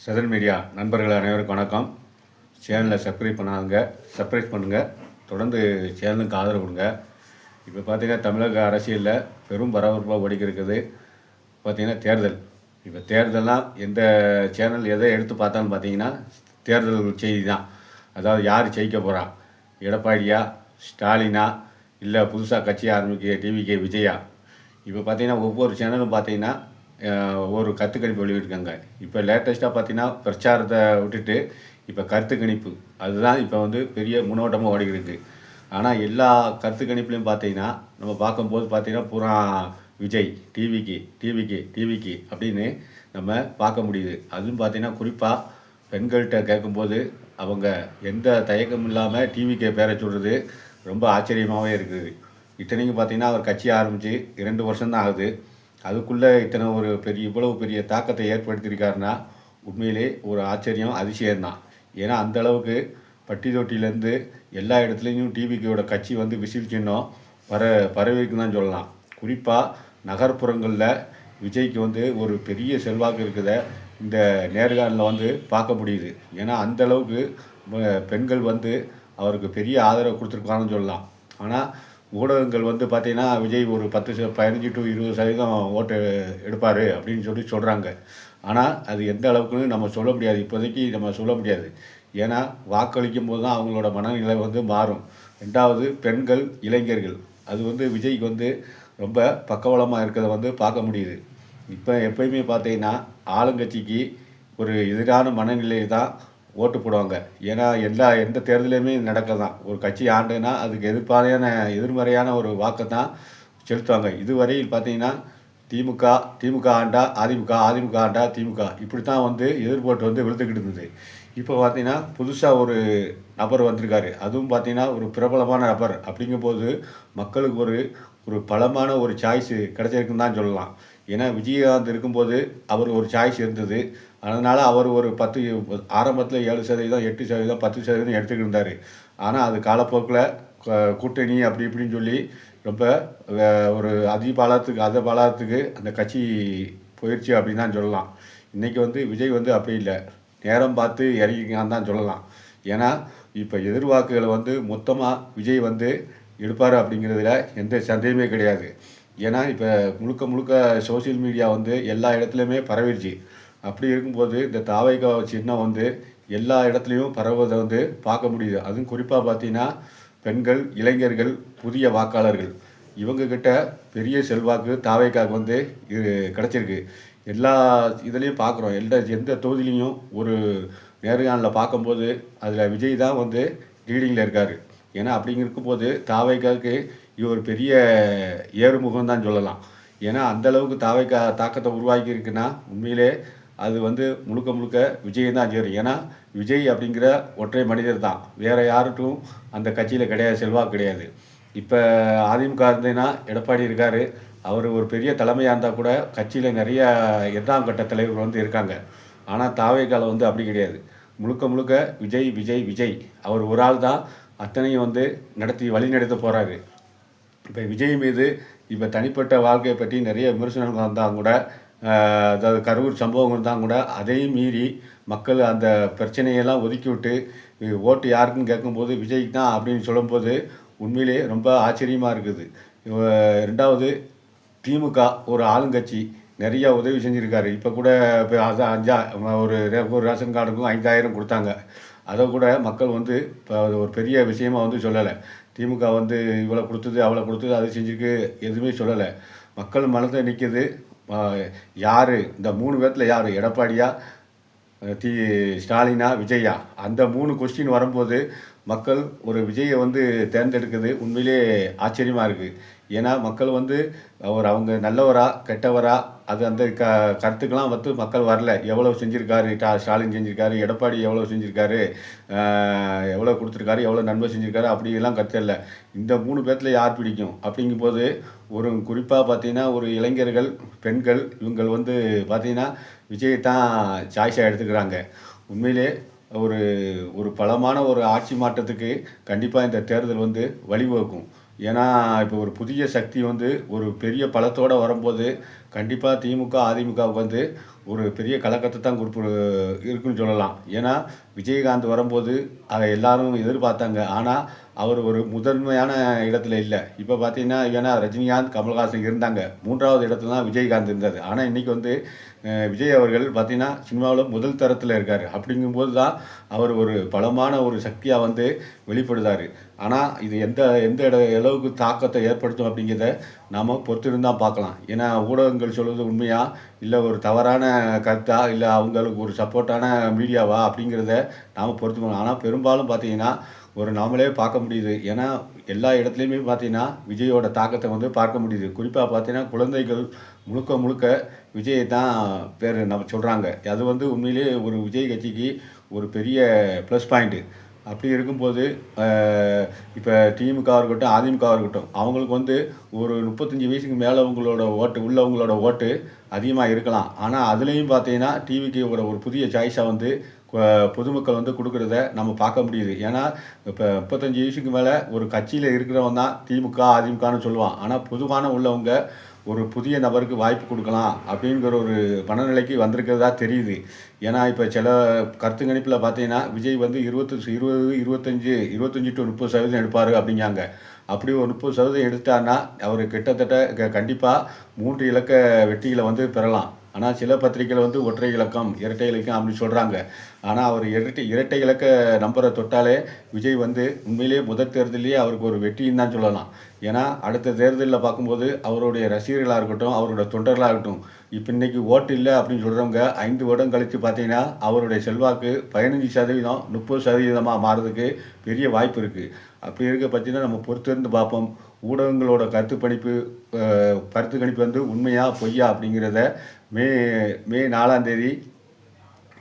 Sathan media நண்பர்கள் அனைவருக்கும் வணக்கம். சேனலை சப்ஸ்கிரைப் பண்ணுங்கள். தொடர்ந்து சேனலுக்கு ஆதரவு கொடுங்க. இப்போ பார்த்திங்கன்னா தமிழக அரசியலில் பெரும் பரபரப்பாக ஓடிக்கிருக்குது. பார்த்திங்கன்னா தேர்தல். இப்போ தேர்தல்லாம் எந்த சேனல் எதை எடுத்து பார்த்தாலும் பார்த்திங்கன்னா தேர்தல் செய்தி தான். அதாவது யார் ஜெயிக்க போகிறா, எடப்பாடியா, ஸ்டாலினா, இல்லை புதுசாக கட்சி ஆரம்பிக்க டிவிகே விஜயா. இப்போ பார்த்திங்கன்னா ஒவ்வொரு சேனலும் பார்த்திங்கன்னா ஒரு கருத்து கணிப்பு வெளியிட்டிருக்காங்க. இப்போ லேட்டஸ்ட்டாக பார்த்தீங்கன்னா பிரச்சாரத்தை விட்டுட்டு இப்போ கருத்து கணிப்பு அதுதான் இப்போ வந்து பெரிய முன்னோட்டமாக ஓடிக்கிருக்கு. ஆனால் எல்லா கருத்து கணிப்புலையும் பார்த்தீங்கன்னா நம்ம பார்க்கும்போது பார்த்தீங்கன்னா பூரா விஜய் டிவிக்கு அப்படின்னு நம்ம பார்க்க முடியுது. அதுவும் பார்த்தீங்கன்னா குறிப்பாக பெண்கள்கிட்ட கேட்கும்போது அவங்க எந்த தயக்கமும் இல்லாமல் டிவிக்கே பேரை சொல்கிறது ரொம்ப ஆச்சரியமாகவே இருக்குது. இத்தனைக்கும் பார்த்தீங்கன்னா அவர் கட்சி ஆரம்பித்து 2 வருஷம்தான் ஆகுது. அதுக்குள்ளே இவ்வளவு பெரிய தாக்கத்தை ஏற்படுத்தியிருக்காருன்னா உண்மையிலே ஒரு ஆச்சரியம், அதிசயம்தான். ஏன்னா அந்தளவுக்கு பட்டி தொட்டிலேருந்து எல்லா இடத்துலையும் டிவிக்கோட கட்சி வந்து விசில் சின்னம் பரவிஇருக்குன்னு தான் சொல்லலாம். குறிப்பாக நகர்ப்புறங்களில் விஜய்க்கு வந்து ஒரு பெரிய செல்வாக்கு இருக்குதை இந்த நேர்காணலில் வந்து பார்க்க முடியுது. ஏன்னா அந்தளவுக்கு பெண்கள் வந்து அவருக்கு பெரிய ஆதரவு கொடுத்துருக்காங்கன்னு சொல்லலாம். ஆனால் ஊடகங்கள் வந்து பார்த்திங்கன்னா விஜய் ஒரு 15 to 20% ஓட்டு எடுப்பார் அப்படின்னு சொல்கிறாங்க. ஆனால் அது எந்த அளவுக்குன்னு நம்ம சொல்ல முடியாது, இப்போதைக்கு நம்ம சொல்ல முடியாது. ஏன்னா வாக்களிக்கும் போது தான் அவங்களோட மனநிலை வந்து மாறும். 2வது பெண்கள், இளைஞர்கள் அது வந்து விஜய்க்கு வந்து ரொம்ப பக்கபலமாக இருக்கிறத வந்து பார்க்க முடியுது. இப்போ எப்பயுமே பார்த்தீங்கன்னா ஆளுங்கட்சிக்கு ஒரு எதிரான மனநிலை தான் ஓட்டு போடுவாங்க. ஏன்னா எந்த தேர்தலையுமே நடக்கதான். ஒரு கட்சி ஆண்டுன்னா அதுக்கு எதிர்மறையான ஒரு வாக்கை தான் செலுத்துவாங்க. இதுவரையில் பார்த்தீங்கன்னா திமுக ஆண்டா அதிமுக ஆண்டா திமுக, இப்படி தான் வந்து எதிர்போட்டு வந்து விழுத்துக்கிட்டு இருந்தது. இப்போ பார்த்தீங்கன்னா புதுசாக ஒரு நபர் வந்திருக்காரு. அதுவும் பார்த்தீங்கன்னா ஒரு பிரபலமான நபர். அப்படிங்கும்போது மக்களுக்கு ஒரு பலமான ஒரு சாய்ஸு கிடச்சிருக்குன்னு தான் சொல்லலாம். ஏன்னா விஜயகாந்த் இருக்கும்போது அவர் ஒரு சாய்ஸ் இருந்தது. அதனால் அவர் ஒரு ஆரம்பத்தில் 7%, 8%, 10% எடுத்துக்கிட்டு இருந்தார். ஆனால் அது காலப்போக்கில் கூட்டணி அப்படி இப்படின்னு சொல்லி ரொம்ப ஒரு பாலத்துக்கு அந்த கட்சி போயிடுச்சு அப்படின்னு தான் சொல்லலாம். இன்றைக்கி வந்து விஜய் வந்து அப்படி இல்லை, நேரம் பார்த்து இறங்கிக்கான்னு தான் சொல்லலாம். ஏன்னா இப்போ எதிர்வாக்குகளை வந்து மொத்தமாக விஜய் வந்து எடுப்பார் அப்படிங்கிறதுல எந்த சந்தேகமே கிடையாது. ஏன்னா இப்போ முழுக்க சோசியல் மீடியா வந்து எல்லா இடத்துலையுமே பரவிடுச்சு. அப்படி இருக்கும்போது இந்த தாவைக்கா சின்னம் வந்து எல்லா இடத்துலையும் பரவுவதை வந்து பார்க்க முடியுது. அதுவும் குறிப்பாக பார்த்தீங்கன்னா பெண்கள், இளைஞர்கள், புதிய வாக்காளர்கள் இவங்கக்கிட்ட பெரிய செல்வாக்கு தாவைக்காவுக்கு வந்து இது கிடச்சிருக்கு. எல்லா இதுலேயும் பார்க்குறோம். எந்த தொகுதியிலையும் ஒரு நேர்காணலில் பார்க்கும்போது அதில் விஜய் தான் வந்து லீடிங்கில் இருக்கார். ஏன்னா அப்படிங்க இருக்கும்போது தாவைக்காவுக்கு இது ஒரு பெரிய ஏறுமுகம் தான் சொல்லலாம். ஏன்னா அந்தளவுக்கு தாவைக்கா தாக்கத்தை உருவாக்கி இருக்குன்னா உண்மையிலே அது வந்து முழுக்க விஜய் தான் சேரும். ஏன்னா விஜய் அப்படிங்கிற ஒற்றை மனிதர் தான், வேறு யாருக்கும் அந்த கட்சியில் கிடையாது, செல்வாக்கு கிடையாது. இப்போ அதிமுக இருந்ததுன்னா எடப்பாடி இருக்கார். அவர் ஒரு பெரிய தலைமையாக இருந்தால் கூட கட்சியில் நிறைய 8ஆம் கட்ட தலைவர்கள் வந்து இருக்காங்க. ஆனால் தாவைக்கால வந்து அப்படி கிடையாது. முழுக்க விஜய் அவர் ஒரு ஆள் தான் அத்தனையும் வந்து வழி நடத்த போகிறாரு. இப்போ விஜய் மீது இப்போ தனிப்பட்ட வாழ்க்கையை பற்றி நிறைய விமர்சனங்கள் வந்தால் கூட, அதாவது கரூர் சம்பவங்கள் தான் கூட, அதையும் மீறி மக்கள் அந்த பிரச்சனையெல்லாம் ஒதுக்கி விட்டு ஓட்டு யாருக்குன்னு கேட்கும்போது விஜய்க்கு தான் அப்படின்னு சொல்லும்போது உண்மையிலே ரொம்ப ஆச்சரியமாக இருக்குது. 2வது திமுக ஒரு ஆளுங்கட்சி நிறையா உதவி செஞ்சுருக்காரு. இப்போ கூட இப்போ ஒரு ரேஷன் கார்டுக்கும் 5000 கொடுத்தாங்க. அதை கூட மக்கள் வந்து இப்போ ஒரு பெரிய விஷயமாக வந்து சொல்லலை. திமுக வந்து இவ்வளோ கொடுத்தது அவ்வளோ கொடுத்தது அது செஞ்சுருக்கு எதுவுமே சொல்லலை. மக்கள் மனதில் நிற்கிது யார், இந்த 3 பேர்த்தில் யார், எடப்பாடியா, ஸ்டாலினா, விஜயா, அந்த 3 கொஸ்டின் வரும்போது மக்கள் ஒரு விஜயை வந்து தேர்ந்தெடுக்குது உண்மையிலே ஆச்சரியமாக இருக்குது. ஏன்னா மக்கள் வந்து அவங்க நல்லவரா கெட்டவரா அது அந்த கருத்துக்கெல்லாம் வந்து மக்கள் வரல. எவ்வளோ செஞ்சுருக்காரு ஸ்டாலின் செஞ்சுருக்காரு, எடப்பாடி எவ்வளோ செஞ்சுருக்காரு, எவ்வளோ கொடுத்துருக்காரு, எவ்வளோ நன்மை செஞ்சுருக்காரு, அப்படியெல்லாம் கருத்து இல்லை. இந்த 3 பேர்த்தில் யார் பிடிக்கும் அப்படிங்கும்போது ஒரு குறிப்பாக பார்த்தீங்கன்னா ஒரு இளைஞர்கள், பெண்கள் இவங்கள் வந்து பார்த்திங்கன்னா விஜயை தான் சாய்ஸாக எடுத்துக்கிறாங்க. உண்மையிலே ஒரு பலமான ஒரு ஆட்சி மாற்றத்துக்கு கண்டிப்பாக இந்த தேர்தல் வந்து வழிவகுக்கும். ஏன்னா இப்போ ஒரு புதிய சக்தி வந்து ஒரு பெரிய பலத்தோடு வரும்போது கண்டிப்பாக திமுக அதிமுகவுக்கு வந்து ஒரு பெரிய கலக்கத்தை தான் இருக்குன்னு சொல்லலாம். ஏன்னா விஜயகாந்த் வரும்போது அதை எல்லாரும் எதிர்பார்த்தாங்க. ஆனால் அவர் ஒரு முதன்மையான இடத்துல இல்லை. இப்போ பார்த்தீங்கன்னா ஏன்னா ரஜினிகாந்த், கமல்ஹாசன் இருந்தாங்க. 3வது இடத்துல தான் விஜயகாந்த் இருந்தார். ஆனால் இன்றைக்கி வந்து விஜய் அவர்கள் பார்த்தீங்கன்னா சினிமாவில் முதல் தரத்தில் இருக்கார். அப்படிங்கும்போது தான் அவர் ஒரு பலமான ஒரு சக்தியாக வந்து வெளிப்படுதார். ஆனால் இது எந்த எந்த அளவுக்கு தாக்கத்தை ஏற்படுத்தும் அப்படிங்கிறத நாம் பொறுத்திருந்து தான் பார்க்கலாம். ஏன்னா ஊடகங்கள் சொல்வது உண்மையா, இல்லை ஒரு தவறான கருத்தா, இல்லை அவங்களுக்கு ஒரு சப்போர்ட்டான மீடியாவா அப்படிங்கிறத நாம் பொறுத்துக்கணும். ஆனால் பெரும்பாலும் பார்த்தீங்கன்னா நாமளே பார்க்க முடியுது. ஏன்னா எல்லா இடத்துலையுமே பார்த்தீங்கன்னா விஜயோட தாக்கத்தை வந்து பார்க்க முடியுது. குறிப்பாக பார்த்தீங்கன்னா குழந்தைகள் முழுக்க முழுக்க விஜயை தான் பேர் நம்ம சொல்கிறாங்க. அது வந்து உண்மையிலேயே ஒரு விஜய் கட்சிக்கு ஒரு பெரிய ப்ளஸ் பாயிண்ட்டு. அப்படி இருக்கும்போது இப்போ திமுகவாக இருக்கட்டும், அதிமுகவாக இருக்கட்டும், அவங்களுக்கு வந்து ஒரு 35 வயசுக்கு மேலே உள்ளவங்களோட ஓட்டு அதிகமாக இருக்கலாம். ஆனால் அதுலேயும் பார்த்தீங்கன்னா டிவிக்கு ஒரு புதிய சாய்ஸாக வந்து பொதுமக்கள் வந்து கொடுக்குறத நம்ம பார்க்க முடியுது. ஏன்னா இப்போ 35 வயசுக்கு மேலே ஒரு கட்சியில் இருக்கிறவன் தான் திமுக, அதிமுகன்னு சொல்லுவான். ஆனால் பொதுவான உள்ளவங்க ஒரு புதிய நபருக்கு வாய்ப்பு கொடுக்கலாம் அப்படிங்கிற ஒரு மனநிலைக்கு வந்திருக்கிறதா தெரியுது. ஏன்னா இப்போ சில கருத்து கணிப்பில் பார்த்தீங்கன்னா விஜய் வந்து 20, 25 to 30% எடுப்பார் அப்படிங்காங்க. அப்படி ஒரு 30% எடுத்தார்னா அவர் கிட்டத்தட்ட கண்டிப்பாக 3 இலக்க வெற்றிகளை வந்து பெறலாம். ஆனால் சில பத்திரிகைகள் வந்து ஒற்றை இலக்கம், இரட்டை இலக்கம் அப்படின்னு சொல்கிறாங்க. ஆனால் அவர் இரட்டை இலக்க நம்பரை தொட்டாலே விஜய் வந்து உண்மையிலேயே முதல் தேர்தலையே அவருக்கு ஒரு வெற்றின்னு தான் சொல்லலாம். ஏன்னா அடுத்த தேர்தலில் பார்க்கும்போது அவருடைய ரசிகர்களாக இருக்கட்டும், அவருடைய தொண்டர்களாக இருக்கட்டும், இப்போ இன்றைக்கி ஓட்டு இல்லை அப்படின்னு சொல்கிறவங்க 5 வருடம் கழித்து பார்த்தீங்கன்னா அவருடைய செல்வாக்கு 15%, 30% மாறுறதுக்கு பெரிய வாய்ப்பு இருக்குது. அப்படி இருக்க பார்த்தீங்கன்னா நம்ம பொறுத்திருந்து பார்ப்போம். ஊடகங்களோட கருத்து கணிப்பு வந்து உண்மையா பொய்யா அப்படிங்கிறத மே 4ஆம் தேதி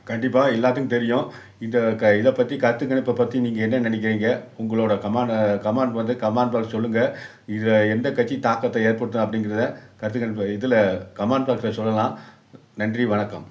கண்டிப்பாக எல்லாத்துக்கும் தெரியும். இதை பற்றி கருத்து கணிப்பை பற்றி நீங்கள் என்ன நினைக்கிறீங்க? உங்களோட கமெண்ட் பாக்ஸ் சொல்லுங்கள். இதில் எந்த கட்சி தாக்கத்தை ஏற்படுத்தும் அப்படிங்கிறத கருத்து கணிப்பு இதில் கமெண்ட் பாக்ஸில் சொல்லலாம். நன்றி, வணக்கம்.